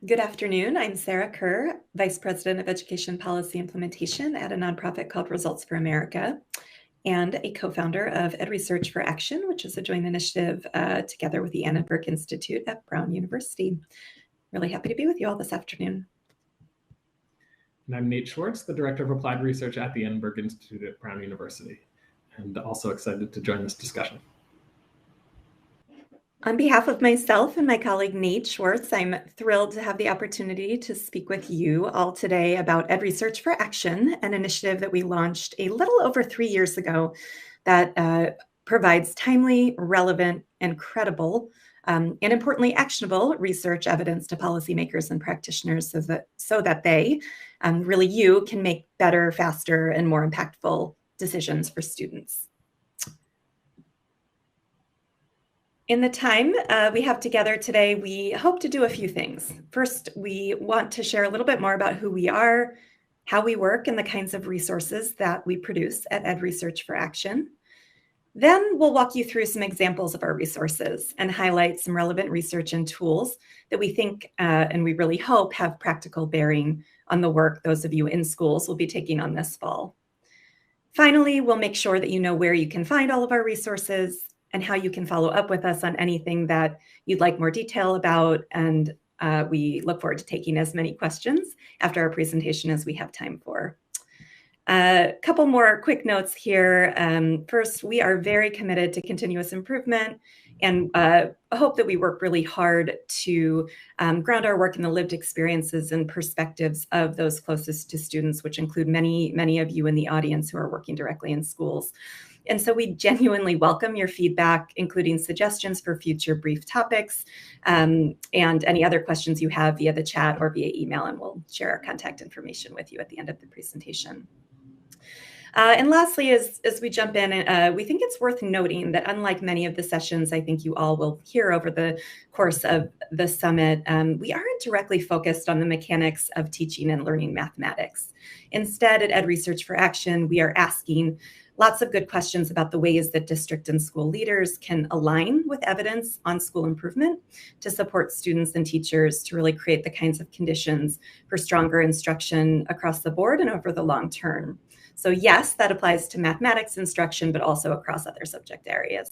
Good afternoon. I'm Sara Kerr, Vice President of Education Policy Implementation at a nonprofit called Results for America, and a co-founder of EdResearch for Action, which is a joint initiative together with the Annenberg Institute at Brown University. Really happy to be with you all this afternoon. And I'm Nate Schwartz, the Director of Applied Research at the Annenberg Institute at Brown University, and also excited to join this discussion. On behalf of myself and my colleague Nate Schwartz, I'm thrilled to have the opportunity to speak with you all today about EdResearch for Action, an initiative that we launched a little over 3 years ago that provides timely, relevant, and credible, and importantly, actionable research evidence to policymakers and practitioners so that they, really you, can make better, faster, and more impactful decisions for students. In the time we have together today, we hope to do a few things. First, we want to share a little bit more about who we are, how we work, and the kinds of resources that we produce at EdResearch for Action. Then we'll walk you through some examples of our resources and highlight some relevant research and tools that we think, and we really hope, have practical bearing on the work those of you in schools will be taking on this fall. Finally, we'll make sure that you know where you can find all of our resources and how you can follow up with us on anything that you'd like more detail about. And we look forward to taking as many questions after our presentation as we have time for. A couple more quick notes here. First, we are very committed to continuous improvement and hope that we work really hard to ground our work in the lived experiences and perspectives of those closest to students, which include many of you in the audience who are working directly in schools. And so we genuinely welcome your feedback, including suggestions for future brief topics and any other questions you have via the chat or via email, and we'll share our contact information with you at the end of the presentation. And lastly, as we jump in, we think it's worth noting that unlike many of the sessions I think you all will hear over the course of the summit, we aren't directly focused on the mechanics of teaching and learning mathematics. Instead, at EdResearch for Action, we are asking lots of good questions about the ways that district and school leaders can align with evidence on school improvement to support students and teachers to really create the kinds of conditions for stronger instruction across the board and over the long term. So yes, that applies to mathematics instruction, but also across other subject areas.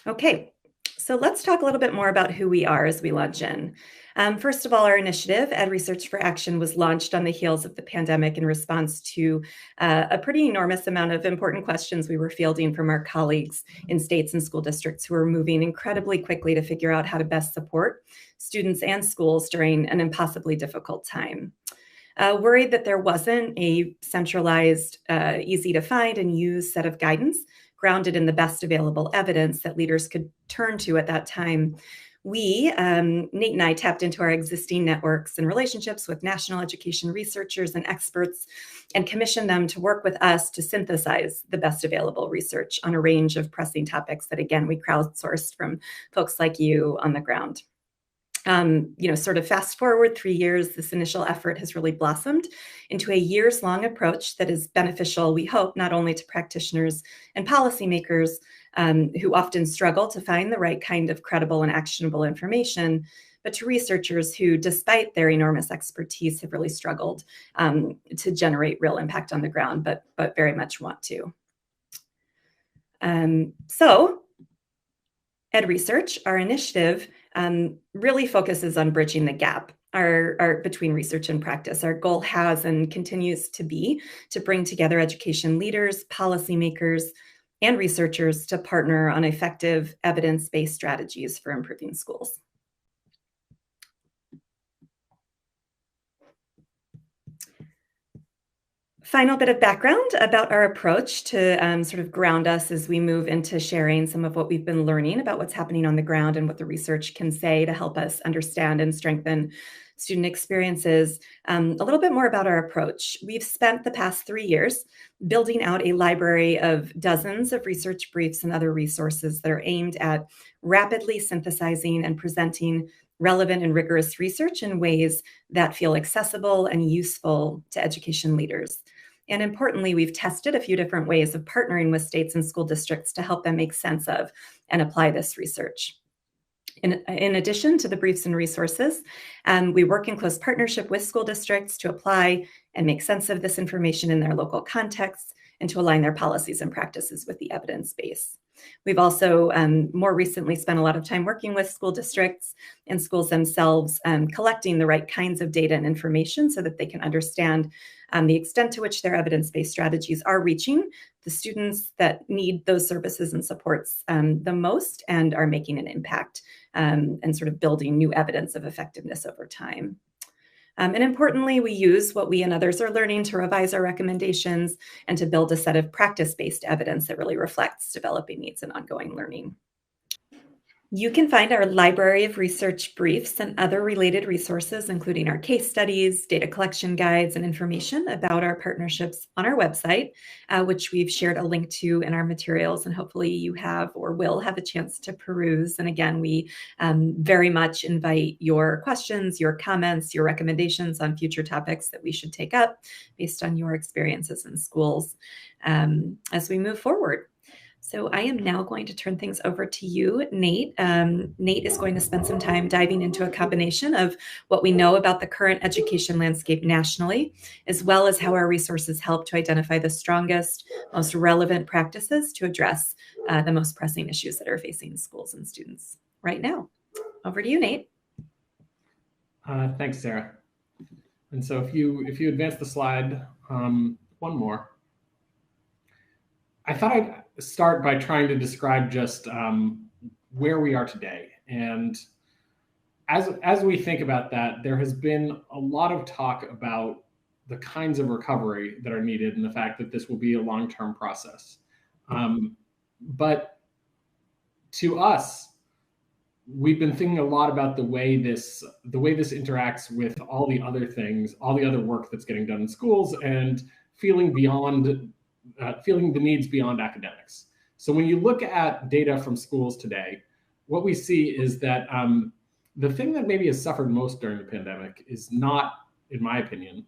Okay, so let's talk a little bit more about who we are as we launch in. First of all, our initiative, EdResearch for Action, was launched on the heels of the pandemic in response to a pretty enormous amount of important questions we were fielding from our colleagues in states and school districts who are moving incredibly quickly to figure out how to best support students and schools during an impossibly difficult time. Worried that there wasn't a centralized, easy to find and use set of guidance grounded in the best available evidence that leaders could turn to at that time, we, Nate and I, tapped into our existing networks and relationships with national education researchers and experts and commissioned them to work with us to synthesize the best available research on a range of pressing topics that, again, we crowdsourced from folks like you on the ground. Sort of fast forward 3 years, this initial effort has really blossomed into a years-long approach that is beneficial, we hope, not only to practitioners and policymakers who often struggle to find the right kind of credible and actionable information, but to researchers who, despite their enormous expertise, have really struggled to generate real impact on the ground, but very much want to. So EdResearch, our initiative, really focuses on bridging the gap between research and practice. Our goal has and continues to be to bring together education leaders, policymakers, and researchers to partner on effective evidence-based strategies for improving schools. Final bit of background about our approach to sort of ground us as we move into sharing some of what we've been learning about what's happening on the ground and what the research can say to help us understand and strengthen student experiences. A little bit more about our approach. We've spent the past 3 years building out a library of dozens of research briefs and other resources that are aimed at rapidly synthesizing and presenting relevant and rigorous research in ways that feel accessible and useful to education leaders. And importantly, we've tested a few different ways of partnering with states and school districts to help them make sense of and apply this research. In addition to the briefs and resources, we work in close partnership with school districts to apply and make sense of this information in their local contexts and to align their policies and practices with the evidence base. We've also more recently spent a lot of time working with school districts and schools themselves, collecting the right kinds of data and information so that they can understand the extent to which their evidence-based strategies are reaching the students that need those services and supports the most and are making an impact and sort of building new evidence of effectiveness over time. And importantly, we use what we and others are learning to revise our recommendations and to build a set of practice-based evidence that really reflects developing needs and ongoing learning. You can find our library of research briefs and other related resources, including our case studies, data collection guides, and information about our partnerships on our website, which we've shared a link to in our materials, and hopefully you have or will have a chance to peruse. And again, we very much invite your questions, your comments, your recommendations on future topics that we should take up based on your experiences in schools as we move forward. So I am now going to turn things over to you, Nate. Nate is going to spend some time diving into a combination of what we know about the current education landscape nationally, as well as how our resources help to identify the strongest, most relevant practices to address the most pressing issues that are facing schools and students right now. Over to you, Nate. Thanks, Sarah. And so if you advance the slide one more, I thought I'd start by trying to describe just where we are today. And as we think about that, there has been a lot of talk about the kinds of recovery that are needed and the fact that this will be a long-term process. But to us, we've been thinking a lot about the way this interacts with all the other things, all the other work that's getting done in schools, and feeling the needs beyond academics. So when you look at data from schools today, what we see is that the thing that maybe has suffered most during the pandemic is not, in my opinion,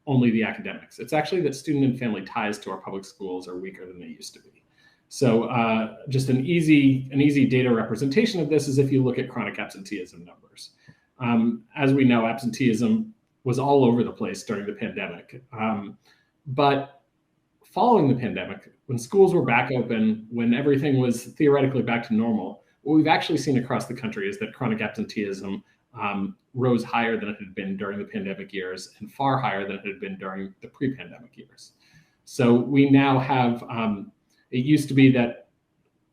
only the academics. It's actually that student and family ties to our public schools are weaker than they used to be. So just an easy data representation of this is if you look at chronic absenteeism numbers. As we know, absenteeism was all over the place during the pandemic. But following the pandemic, when schools were back open, when everything was theoretically back to normal, what we've actually seen across the country is that chronic absenteeism rose higher than it had been during the pandemic years and far higher than it had been during the pre-pandemic years. So we now have, it used to be that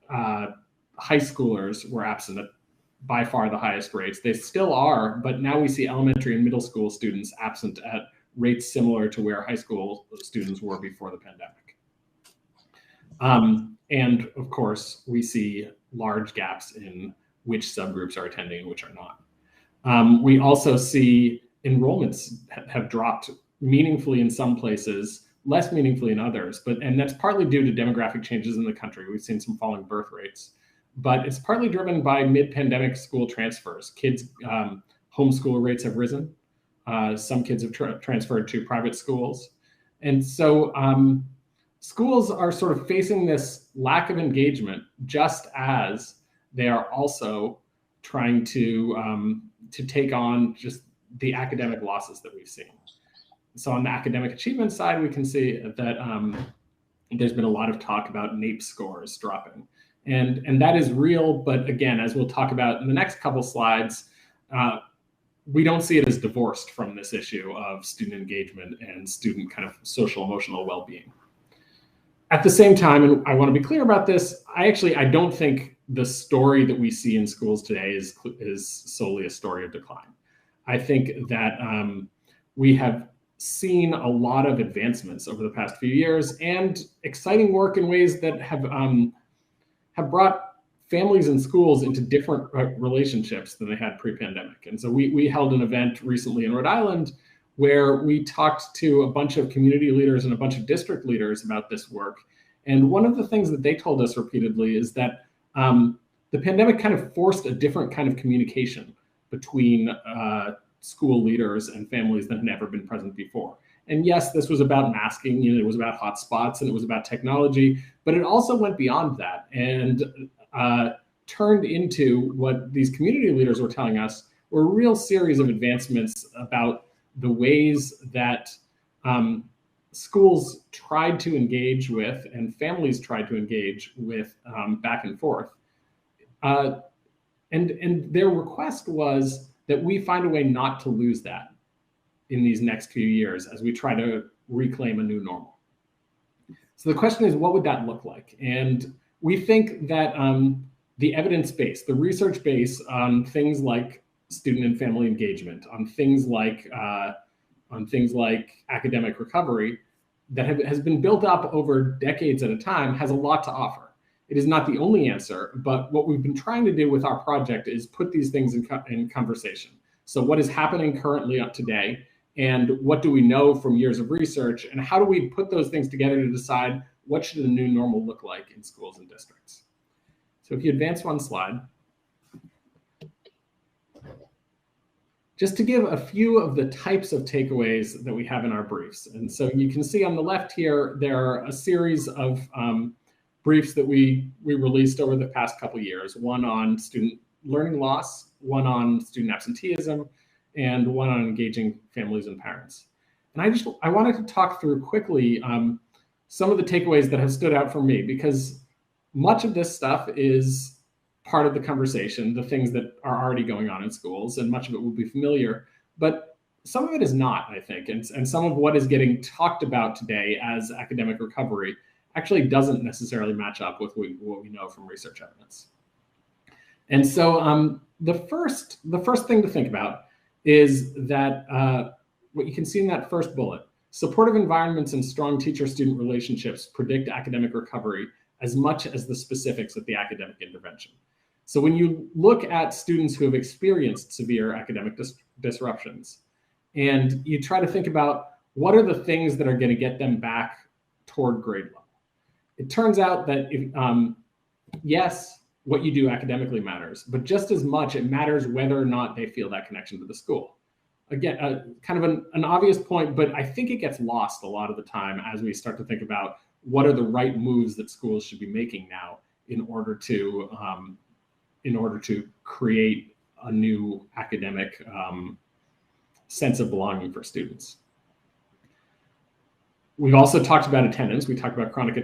high schoolers were absent at by far the highest rates. They still are, but now we see elementary and middle school students absent at rates similar to where high school students were before the pandemic. And of course, we see large gaps in which subgroups are attending and which are not. We also see enrollments have dropped meaningfully in some places, less meaningfully in others, and that's partly due to demographic changes in the country. We've seen some falling birth rates, but it's partly driven by mid-pandemic school transfers. Kids' homeschool rates have risen. Some kids have transferred to private schools. And so schools are sort of facing this lack of engagement just as they are also trying to take on just the academic losses that we've seen. So on the academic achievement side, we can see that there's been a lot of talk about NAEP scores dropping. And that is real, but again, as we'll talk about in the next couple slides, we don't see it as divorced from this issue of student engagement and student kind of social emotional well-being. At the same time, and I want to be clear about this, I don't think the story that we see in schools today is solely a story of decline. I think that we have seen a lot of advancements over the past few years and exciting work in ways that have brought families and schools into different relationships than they had pre-pandemic. And so we held an event recently in Rhode Island where we talked to a bunch of community leaders and a bunch of district leaders about this work. And one of the things that they told us repeatedly is that the pandemic kind of forced a different kind of communication between school leaders and families that had never been present before. And yes, this was about masking, it was about hotspots and it was about technology, but it also went beyond that. And turned into what these community leaders were telling us were a real series of advancements about the ways that schools tried to engage with and families tried to engage with back and forth. And their request was that we find a way not to lose that in these next few years as we try to reclaim a new normal. So the question is, what would that look like? And we think that the evidence base, the research base on things like student and family engagement, on things like academic recovery that has been built up over decades at a time has a lot to offer. It is not the only answer, but what we've been trying to do with our project is put these things in conversation. So what is happening currently today, and what do we know from years of research, and how do we put those things together to decide what should a new normal look like in schools and districts? So if you advance one slide. Just to give a few of the types of takeaways that we have in our briefs. And so you can see on the left here, there are a series of briefs that we released over the past couple years, one on student learning loss, one on student absenteeism, and one on engaging families and parents. And I wanted to talk through quickly some of the takeaways that have stood out for me, because much of this stuff is part of the conversation, the things that are already going on in schools, and much of it will be familiar, but some of it is not, I think, and some of what is getting talked about today as academic recovery actually doesn't necessarily match up with what we know from research evidence. And so the first thing to think about is that what you can see in that first bullet, supportive environments and strong teacher-student relationships predict academic recovery as much as the specifics of the academic intervention. So when you look at students who have experienced severe academic disruptions, and you try to think about what are the things that are going to get them back toward grade level, it turns out that yes, what you do academically matters, but just as much it matters whether or not they feel that connection to the school. Again, kind of an obvious point, but I think it gets lost a lot of the time as we start to think about what are the right moves that schools should be making now in order to create a new academic sense of belonging for students. We've also talked about attendance. We talked about chronic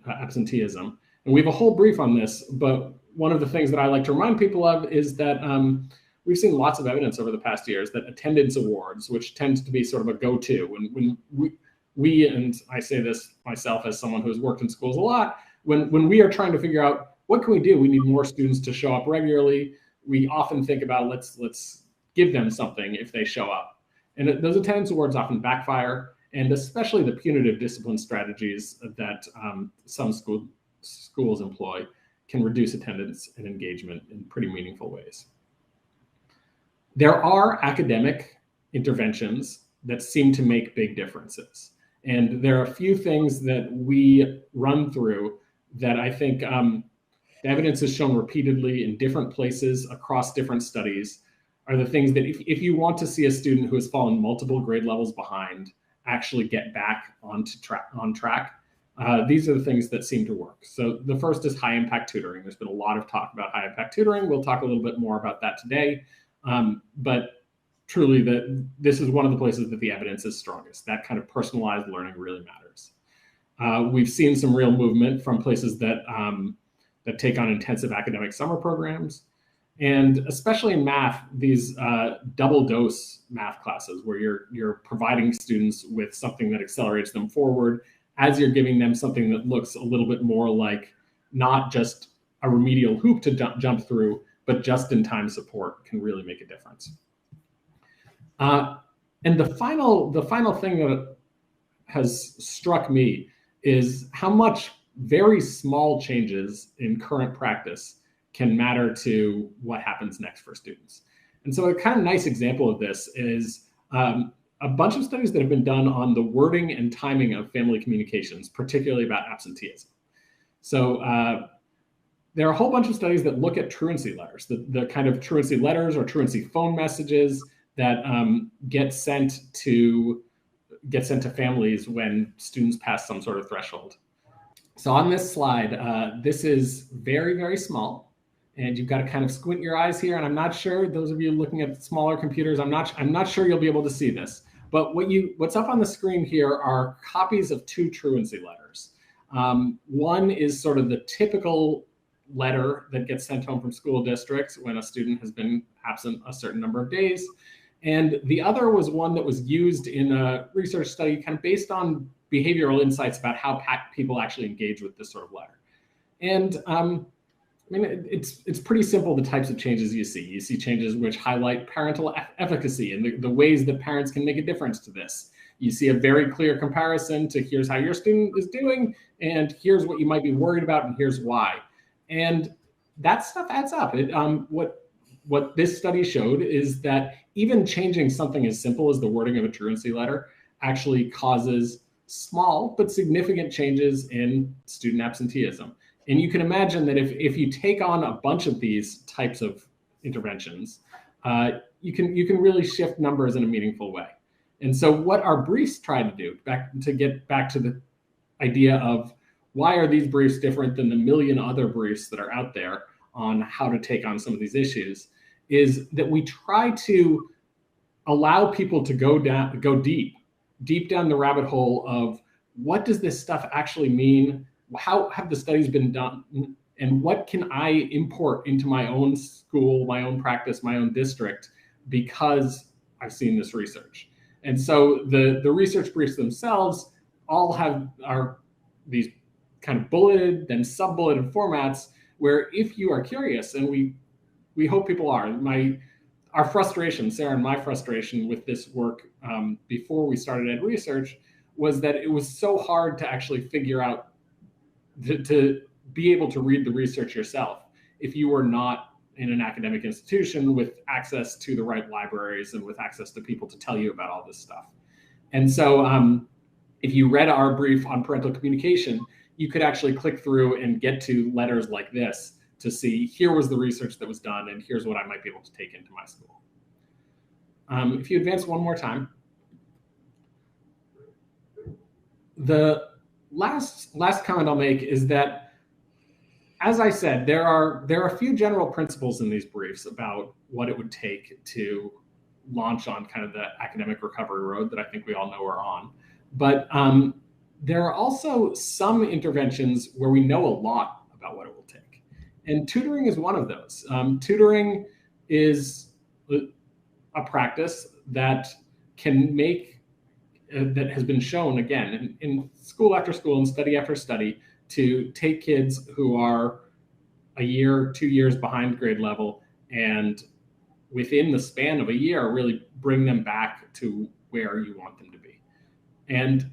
absenteeism, and we have a whole brief on this, but one of the things that I like to remind people of is that we've seen lots of evidence over the past years that attendance awards, which tends to be sort of a go-to, when we, and I say this myself as someone who has worked in schools a lot, when we are trying to figure out what can we do, we need more students to show up regularly. We often think about let's give them something if they show up. And those attendance awards often backfire, and especially the punitive discipline strategies that some schools employ can reduce attendance and engagement in pretty meaningful ways. There are academic interventions that seem to make big differences. And there are a few things that we run through that I think the evidence has shown repeatedly in different places across different studies are the things that if you want to see a student who has fallen multiple grade levels behind actually get back on track, these are the things that seem to work. So the first is high impact tutoring. There's been a lot of talk about high impact tutoring. We'll talk a little bit more about that today. But truly, this is one of the places that the evidence is strongest. That kind of personalized learning really matters. We've seen some real movement from places that take on intensive academic summer programs. And especially in math, these double dose math classes where you're providing students with something that accelerates them forward as you're giving them something that looks a little bit more like not just a remedial hoop to jump through, but just-in-time support can really make a difference. And the final thing that has struck me is how much very small changes in current practice can matter to what happens next for students. And so a kind of nice example of this is a bunch of studies that have been done on the wording and timing of family communications, particularly about absenteeism. So there are a whole bunch of studies that look at truancy letters, the kind of truancy letters or truancy phone messages that get sent to families when students pass some sort of threshold. So on this slide, this is very, very small. And you've got to kind of squint your eyes here. And I'm not sure, those of you looking at smaller computers, I'm not sure you'll be able to see this. But what's up on the screen here are copies of two truancy letters. One is sort of the typical letter that gets sent home from school districts when a student has been absent a certain number of days. And the other was one that was used in a research study kind of based on behavioral insights about how people actually engage with this sort of letter. And I mean, it's pretty simple, the types of changes you see. You see changes which highlight parental efficacy and the ways that parents can make a difference to this. You see a very clear comparison to here's how your student is doing, and here's what you might be worried about, and here's why. And that stuff adds up. What this study showed is that even changing something as simple as the wording of a truancy letter actually causes small but significant changes in student absenteeism. And you can imagine that if you take on a bunch of these types of interventions, you can really shift numbers in a meaningful way. And so what our briefs try to do, to get back to the idea of why are these briefs different than the million other briefs that are out there on how to take on some of these issues, is that we try to allow people to go deep down the rabbit hole of what does this stuff actually mean? How have the studies been done? And what can I import into my own school, my own practice, my own district, because I've seen this research? And so the research briefs themselves all are these kind of bulleted, then sub-bulleted formats where if you are curious, and we hope people are, our frustration, Sara and my frustration with this work before we started EdResearch was that it was so hard to actually figure out to be able to read the research yourself if you were not in an academic institution with access to the right libraries and with access to people to tell you about all this stuff. And so if you read our brief on parental communication, you could actually click through and get to letters like this to see here was the research that was done and here's what I might be able to take into my school. If you advance one more time. The last comment I'll make is that, as I said, there are a few general principles in these briefs about what it would take to launch on kind of the academic recovery road that I think we all know we're on. But there are also some interventions where we know a lot about what it will take. And tutoring is one of those. Tutoring is a practice that can make that has been shown, again, in school after school and study after study, to take kids who are a year, 2 years behind grade level, and within the span of a year, really bring them back to where you want them to be. And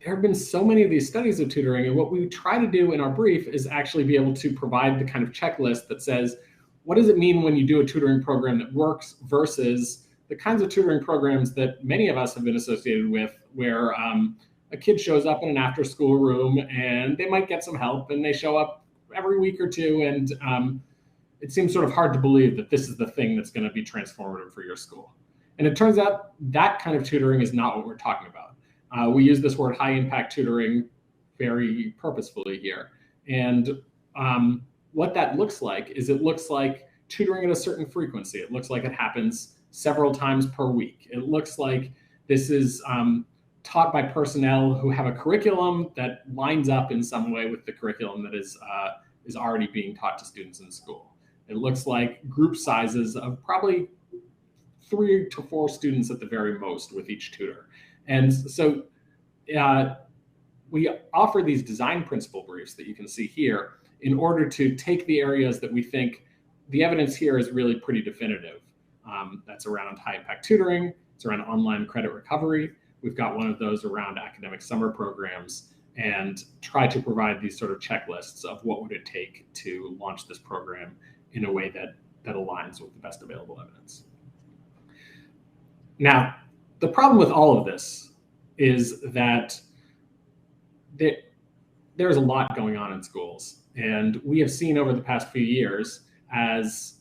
there have been so many of these studies of tutoring, and what we try to do in our brief is actually be able to provide the kind of checklist that says, what does it mean when you do a tutoring program that works versus the kinds of tutoring programs that many of us have been associated with, where a kid shows up in an after-school room and they might get some help and they show up every week or two, and it seems sort of hard to believe that this is the thing that's going to be transformative for your school. And it turns out that kind of tutoring is not what we're talking about. We use this word high-impact tutoring very purposefully here. And what that looks like is it looks like tutoring at a certain frequency. It looks like it happens several times per week. It looks like this is taught by personnel who have a curriculum that lines up in some way with the curriculum that is already being taught to students in school. It looks like group sizes of probably 3 to 4 students at the very most with each tutor. And so we offer these design principle briefs that you can see here in order to take the areas that we think the evidence here is really pretty definitive. That's around high impact tutoring, it's around online credit recovery. We've got one of those around academic summer programs, and try to provide these sort of checklists of what would it take to launch this program in a way that aligns with the best available evidence. Now, the problem with all of this is that there's a lot going on in schools. And we have seen over the past few years, as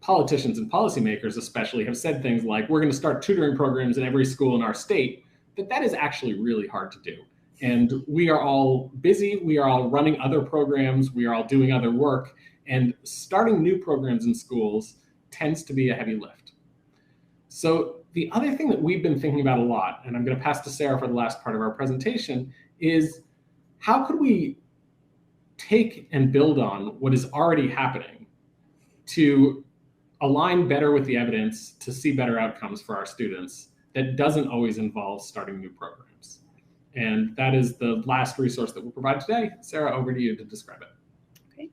politicians and policymakers especially have said things like, we're going to start tutoring programs in every school in our state, that is actually really hard to do. And we are all busy, we are all running other programs, we are all doing other work, and starting new programs in schools tends to be a heavy lift. So the other thing that we've been thinking about a lot, and I'm going to pass to Sara for the last part of our presentation, is how could we take and build on what is already happening to align better with the evidence to see better outcomes for our students that doesn't always involve starting new programs. And that is the last resource that we'll provide today. Sara, over to you to describe it. Okay.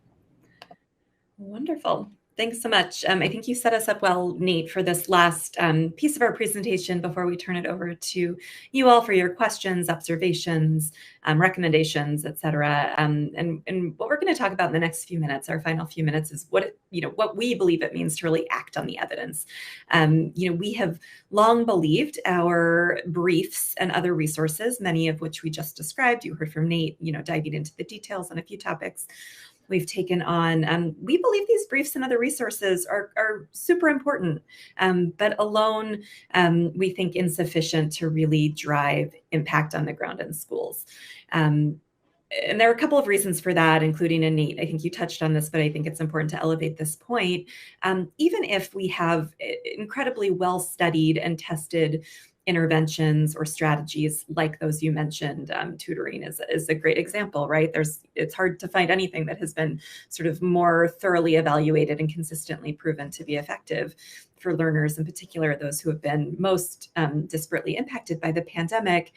Wonderful. Thanks so much. I think you set us up well, Nate, for this last piece of our presentation before we turn it over to you all for your questions, observations, recommendations, et cetera. And what we're going to talk about in the next few minutes, our final few minutes, is what we believe it means to really act on the evidence. We have long believed our briefs and other resources, many of which we just described, you heard from Nate, diving into the details on a few topics we've taken on. We believe these briefs and other resources are super important, but alone we think insufficient to really drive impact on the ground in schools. And there are a couple of reasons for that, including a Nate. I think you touched on this, but I think it's important to elevate this point. Even if we have incredibly well-studied and tested interventions or strategies like those you mentioned, tutoring is a great example, right? It's hard to find anything that has been sort of more thoroughly evaluated and consistently proven to be effective for learners, in particular, those who have been most disparately impacted by the pandemic.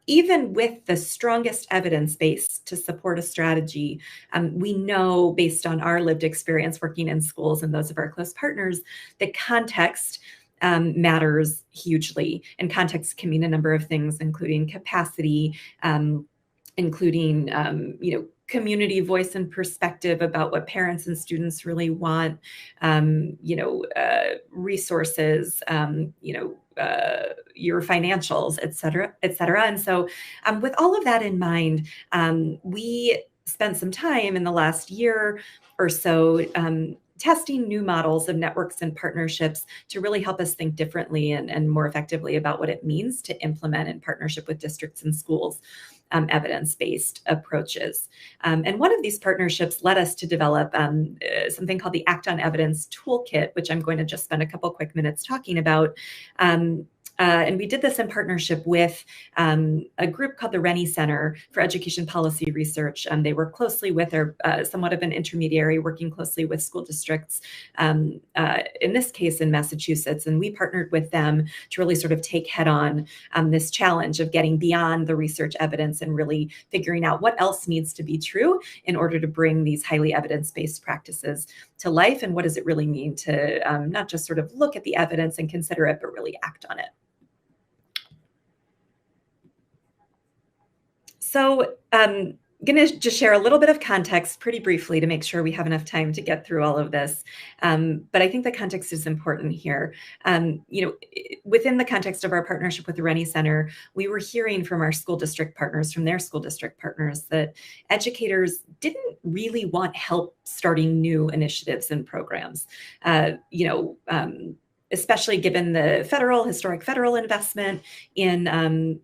Even with the strongest evidence base to support a strategy, we know, based on our lived experience working in schools and those of our close partners, that context matters hugely. And context can mean a number of things, including capacity, including community voice and perspective about what parents and students really want, resources, your financials, et cetera, et cetera. And so with all of that in mind, we spent some time in the last year or so testing new models of networks and partnerships to really help us think differently and more effectively about what it means to implement in partnership with districts and schools evidence-based approaches. And one of these partnerships led us to develop something called the Act on Evidence Toolkit, which I'm going to just spend a couple quick minutes talking about. And we did this in partnership with a group called the Rennie Center for Education Policy Research. They work closely with, somewhat of an intermediary, working closely with school districts, in this case in Massachusetts. And we partnered with them to really sort of take head on this challenge of getting beyond the research evidence and really figuring out what else needs to be true in order to bring these highly evidence-based practices to life. And what does it really mean to not just sort of look at the evidence and consider it, but really act on it. So I'm going to just share a little bit of context pretty briefly to make sure we have enough time to get through all of this. But I think the context is important here. Within the context of our partnership with the Rennie Center, we were hearing from our school district partners, from their school district partners, that educators didn't really want help starting new initiatives and programs. Especially given the historic federal investment in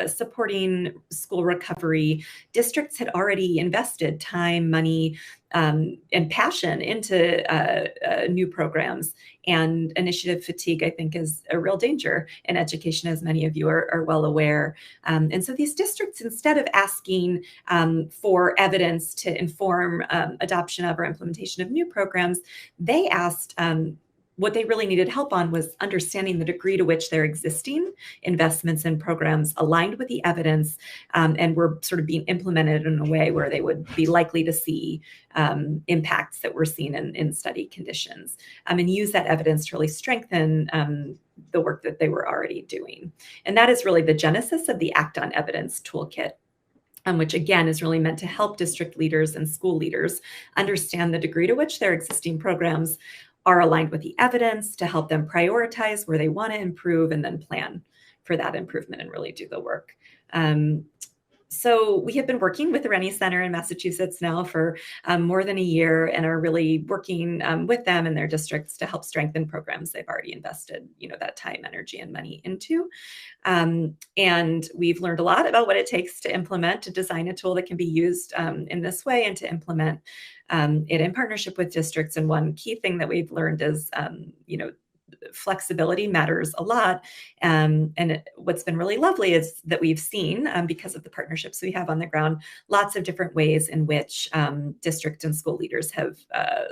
supporting school recovery, districts had already invested time, money, and passion into new programs. And initiative fatigue, I think, is a real danger in education, as many of you are well aware. And so these districts, instead of asking for evidence to inform adoption of or implementation of new programs, they asked what they really needed help on was understanding the degree to which their existing investments and programs aligned with the evidence and were sort of being implemented in a way where they would be likely to see impacts that were seen in study conditions, and use that evidence to really strengthen the work that they were already doing. And that is really the genesis of the Act on Evidence Toolkit, which again is really meant to help district leaders and school leaders understand the degree to which their existing programs are aligned with the evidence, to help them prioritize where they want to improve and then plan for that improvement and really do the work. So we have been working with the Rennie Center in Massachusetts now for more than a year, and are really working with them and their districts to help strengthen programs they've already invested, that time, energy, and money into. And we've learned a lot about what it takes to design a tool that can be used in this way, and to implement it in partnership with districts. And one key thing that we've learned is, flexibility matters a lot. What's been really lovely is that we've seen, because of the partnerships we have on the ground, lots of different ways in which district and school leaders have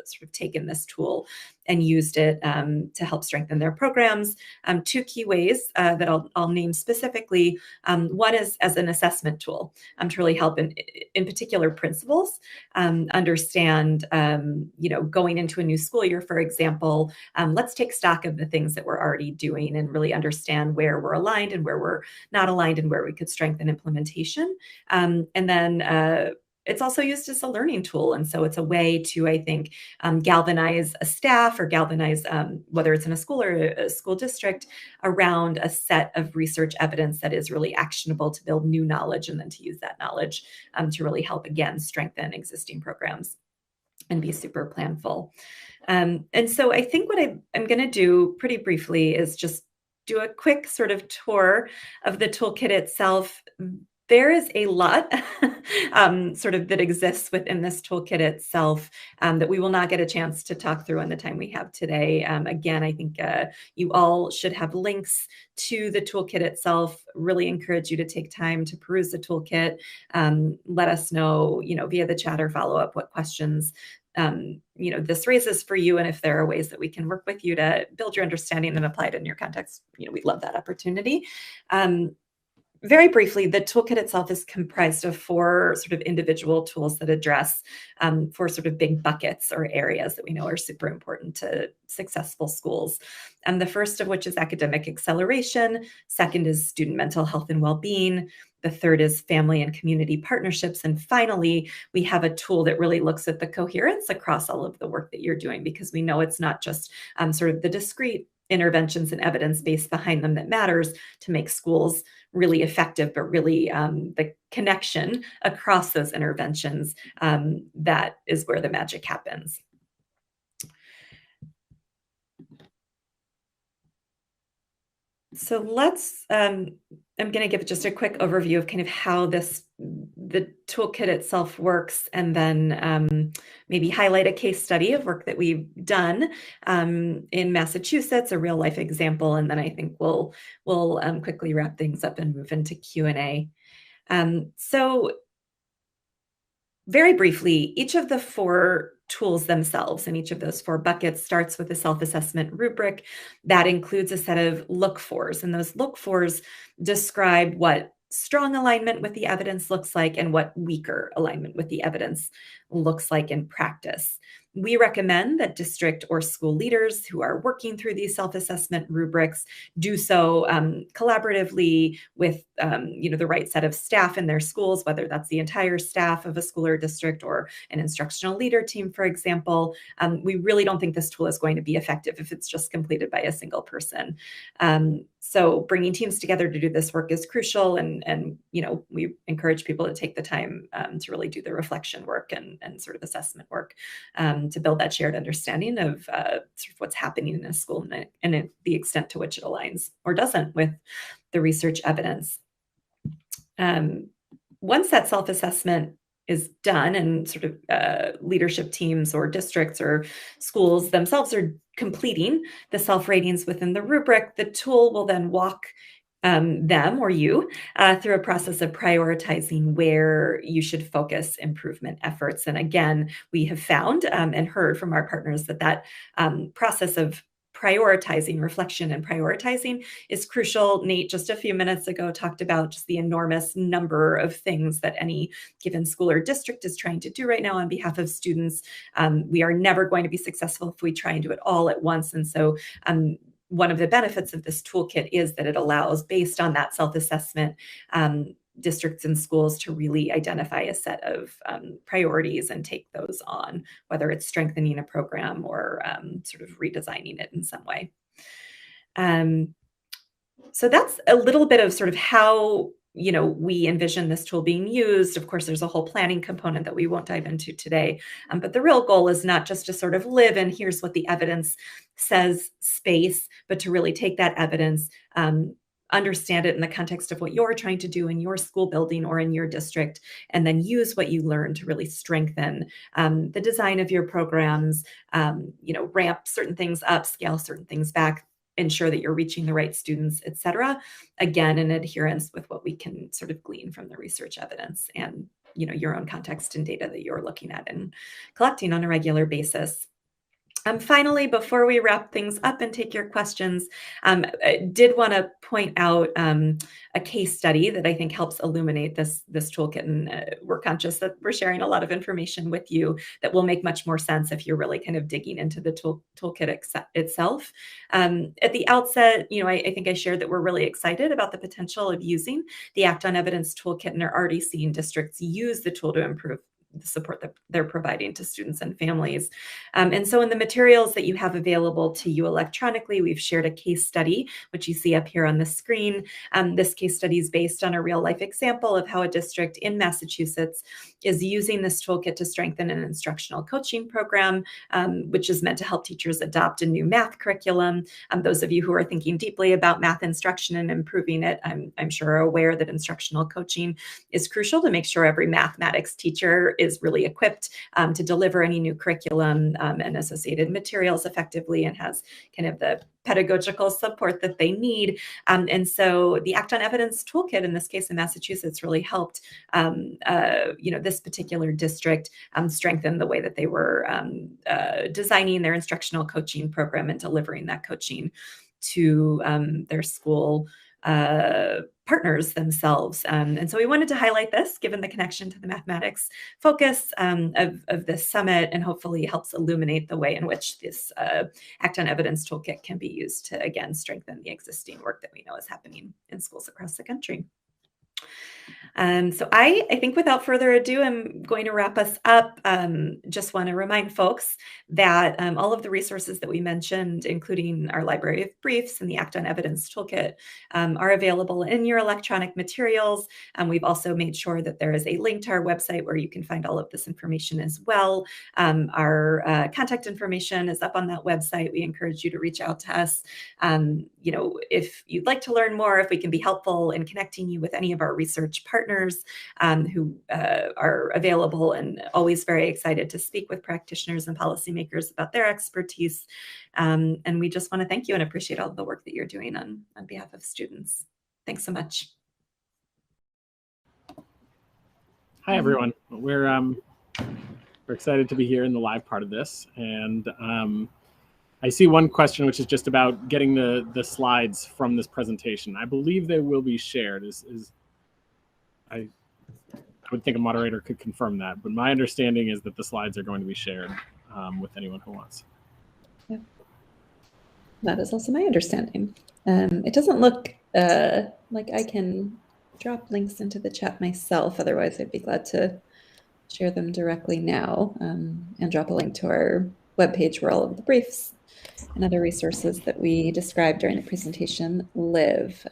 sort of taken this tool and used it to help strengthen their programs. Two key ways that I'll name specifically. One is as an assessment tool to really help in particular principals understand, going into a new school year, for example, let's take stock of the things that we're already doing and really understand where we're aligned and where we're not aligned, and where we could strengthen implementation. And then it's also used as a learning tool. And so it's a way to, I think, galvanize a staff, or galvanize, whether it's in a school or a school district, around a set of research evidence that is really actionable, to build new knowledge, and then to use that knowledge to really help, again, strengthen existing programs and be super planful. And so I think what I'm going to do pretty briefly is just do a quick sort of tour of the toolkit itself. There is a lot sort of that exists within this toolkit itself that we will not get a chance to talk through in the time we have today. Again, I think you all should have links to the toolkit itself. Really encourage you to take time to peruse the toolkit. Let us know, via the chat or follow up, what questions this raises for you, and if there are ways that we can work with you to build your understanding and apply it in your context. We'd love that opportunity. Very briefly, the toolkit itself is comprised of 4 sort of individual tools that address 4 sort of big buckets or areas that we know are super important to successful schools. And the first of which is academic acceleration. Second is student mental health and well-being. The third is family and community partnerships. And finally, we have a tool that really looks at the coherence across all of the work that you're doing, because we know it's not just sort of the discrete interventions and evidence base behind them that matters to make schools really effective, but really the connection across those interventions, that is where the magic happens. So I'm going to give just a quick overview of kind of how the toolkit itself works, and then maybe highlight a case study of work that we've done in Massachusetts, a real life example, and then I think we'll quickly wrap things up and move into Q&A. So very briefly, each of the 4 tools themselves in each of those 4 buckets starts with a self-assessment rubric that includes a set of look-fors. And those look-fors describe what strong alignment with the evidence looks like and what weaker alignment with the evidence looks like in practice. We recommend that district or school leaders who are working through these self-assessment rubrics do so collaboratively with the right set of staff in their schools, whether that's the entire staff of a school or district or an instructional leader team, for example. We really don't think this tool is going to be effective if it's just completed by a single person. So bringing teams together to do this work is crucial, and we encourage people to take the time to really do the reflection work and sort of assessment work to build that shared understanding of sort of what's happening in a school and the extent to which it aligns or doesn't with the research evidence. Once that self-assessment is done and sort of leadership teams or districts or schools themselves are completing the self-ratings within the rubric, the tool will then walk them or you through a process of prioritizing where you should focus improvement efforts. And again, we have found and heard from our partners that process of prioritizing, reflection and prioritizing is crucial. Nate, just a few minutes ago, talked about just the enormous number of things that any given school or district is trying to do right now on behalf of students. We are never going to be successful if we try and do it all at once. And so one of the benefits of this toolkit is that it allows, based on that self-assessment, districts and schools to really identify a set of priorities and take those on, whether it's strengthening a program or sort of redesigning it in some way. So that's a little bit of sort of how we envision this tool being used. Of course, there's a whole planning component that we won't dive into today. But the real goal is not just to sort of live in here's what the evidence says space, but to really take that evidence, understand it in the context of what you're trying to do in your school building or in your district, and then use what you learn to really strengthen the design of your programs, ramp certain things up, scale certain things back, ensure that you're reaching the right students, et cetera, again, in adherence with what we can sort of glean from the research evidence and, your own context and data that you're looking at and collecting on a regular basis. Finally, before we wrap things up and take your questions, I did want to point out a case study that I think helps illuminate this toolkit. And we're conscious that we're sharing a lot of information with you that will make much more sense if you're really kind of digging into the toolkit itself. At the outset, I think I shared that we're really excited about the potential of using the Act on Evidence toolkit, and are already seeing districts use the tool to improve the support that they're providing to students and families. And so in the materials that you have available to you electronically, we've shared a case study, which you see up here on the screen. This case study is based on a real life example of how a district in Massachusetts is using this toolkit to strengthen an instructional coaching program, which is meant to help teachers adopt a new math curriculum. Those of you who are thinking deeply about math instruction and improving it, I'm sure are aware that instructional coaching is crucial to make sure every mathematics teacher is really equipped to deliver any new curriculum and associated materials effectively, and has kind of the pedagogical support that they need. And so the Act on Evidence toolkit, in this case in Massachusetts, really helped this particular district strengthen the way that they were designing their instructional coaching program and delivering that coaching to their school partners themselves. And so we wanted to highlight this, given the connection to the mathematics focus of this summit, and hopefully helps illuminate the way in which this Act on Evidence toolkit can be used to, again, strengthen the existing work that we know is happening in schools across the country. So I think without further ado, I'm going to wrap us up. Just want to remind folks that all of the resources that we mentioned, including our library of briefs and the Act on Evidence toolkit, are available in your electronic materials. We've also made sure that there is a link to our website where you can find all of this information as well. Our contact information is up on that website. We encourage you to reach out to us. If you'd like to learn more, if we can be helpful in connecting you with any of our research partners who are available and always very excited to speak with practitioners and policymakers about their expertise. And we just want to thank you and appreciate all the work that you're doing on behalf of students. Thanks so much. Hi, everyone. We're excited to be here in the live part of this. And I see one question, which is just about getting the slides from this presentation. I believe they will be shared. I would think a moderator could confirm that, but my understanding is that the slides are going to be shared with anyone who wants. Yeah. That is also my understanding. It doesn't look like I can drop links into the chat myself. Otherwise, I'd be glad to share them directly now and drop a link to our webpage where all of the briefs and other resources that we described during the presentation live.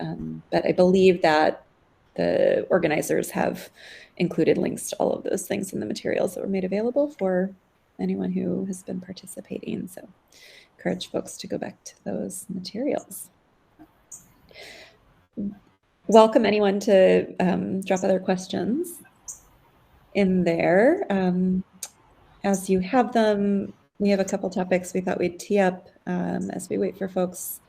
But I believe that the organizers have included links to all of those things in the materials that were made available for anyone who has been participating. So encourage folks to go back to those materials. Welcome anyone to drop other questions in there. As you have them, we have a couple topics we thought we'd tee up as we wait for folks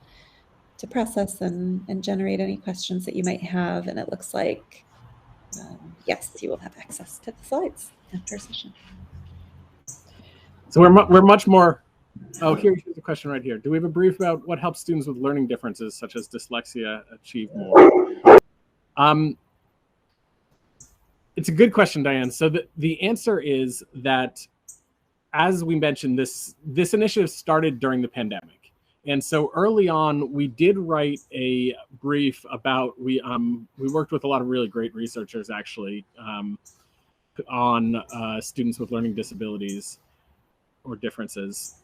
to process and generate any questions that you might have. And it looks like, yes, you will have access to the slides after our session. So we're much more, here's a question right here. Do we have a brief about what helps students with learning differences such as dyslexia achieve more? It's a good question, Diane. So the answer is that, as we mentioned, this initiative started during the pandemic. And so early on, we did write a brief about, we worked with a lot of really great researchers actually on students with learning disabilities or differences.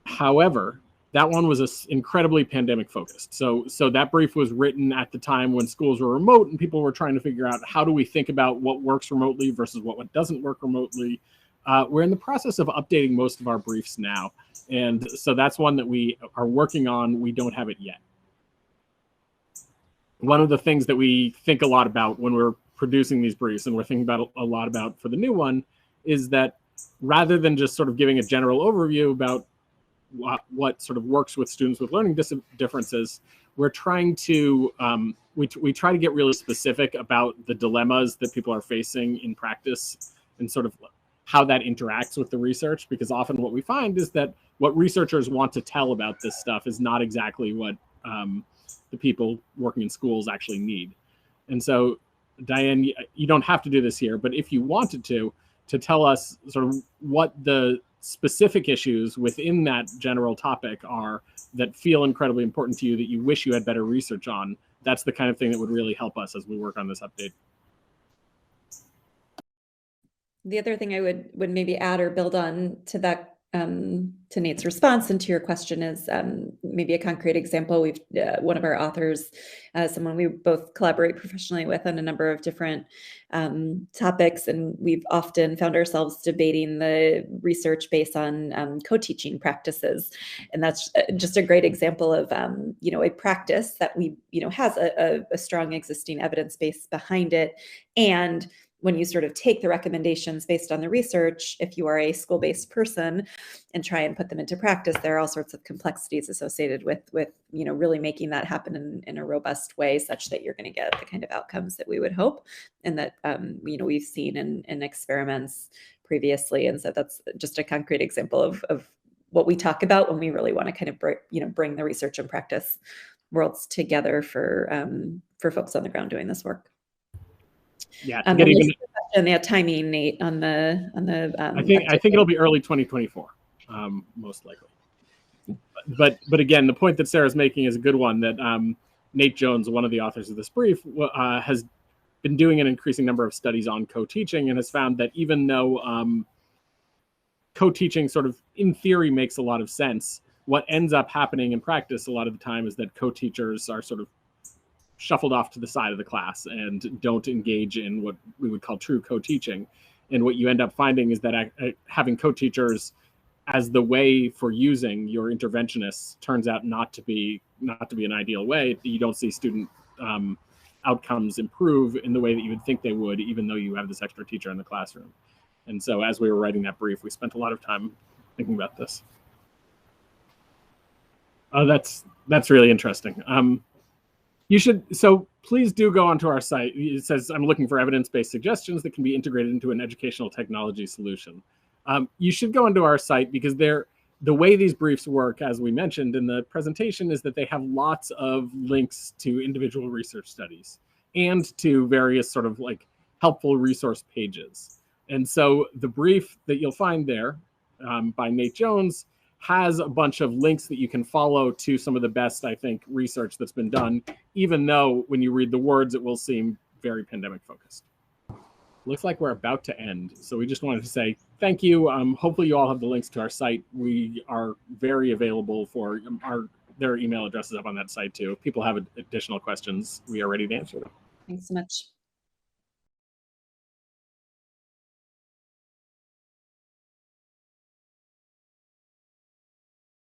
However, That one was incredibly pandemic focused. So that brief was written at the time when schools were remote and people were trying to figure out how do we think about what works remotely versus what doesn't work remotely. We're in the process of updating most of our briefs now. And so that's one that we are working on. We don't have it yet. One of the things that we think a lot about when we're producing these briefs, and we're thinking about a lot about for the new one, is that rather than just sort of giving a general overview about what sort of works with students with learning differences, we're trying to we try to get really specific about the dilemmas that people are facing in practice and sort of how that interacts with the research, because often what we find is that what researchers want to tell about this stuff is not exactly what the people working in schools actually need. And so, Diane, you don't have to do this here, but if you wanted to tell us sort of what the specific issues within that general topic are that feel incredibly important to you that you wish you had better research on, that's the kind of thing that would really help us as we work on this update. The other thing I would maybe add or build on to that, to Nate's response and to your question, is maybe a concrete example. We've one of our authors, someone we both collaborate professionally with on a number of different topics, and we've often found ourselves debating the research based on co-teaching practices, and that's just a great example of a practice that we has a strong existing evidence base behind it. And when you sort of take the recommendations based on the research, if you are a school-based person and try and put them into practice, there are all sorts of complexities associated with really making that happen in a robust way, such that you're going to get the kind of outcomes that we would hope, and that we've seen in experiments previously. And so that's just a concrete example of what we talk about when we really want to kind of bring the research and practice worlds together for folks on the ground doing this work. Yeah, timing, Nate, on the. I think it'll be early 2024, most likely. But again, the point that Sarah's making is a good one. That Nate Jones, one of the authors of this brief, has been doing an increasing number of studies on co-teaching, and has found that even though co-teaching sort of in theory makes a lot of sense, what ends up happening in practice a lot of the time is that co-teachers are sort of shuffled off to the side of the class and don't engage in what we would call true co-teaching. And what you end up finding is that having co-teachers as the way for using your interventionists turns out not to be an ideal way. You don't see student outcomes improve in the way that you would think they would, even though you have this extra teacher in the classroom. And so as we were writing that brief, we spent a lot of time thinking about this. Oh, that's really interesting. So please do go onto our site. It says, I'm looking for evidence-based suggestions that can be integrated into an educational technology solution. You should go onto our site, because the way these briefs work, as we mentioned in the presentation, is that they have lots of links to individual research studies and to various sort of like helpful resource pages. And so the brief that you'll find there by Nate Jones has a bunch of links that you can follow to some of the best, I think, research that's been done, even though when you read the words, it will seem very pandemic focused. Looks like we're about to end. So we just wanted to say thank you. Hopefully you all have the links to our site. We are very available for there are email addresses up on that site too. If people have additional questions, we are ready to answer them. Thanks so much.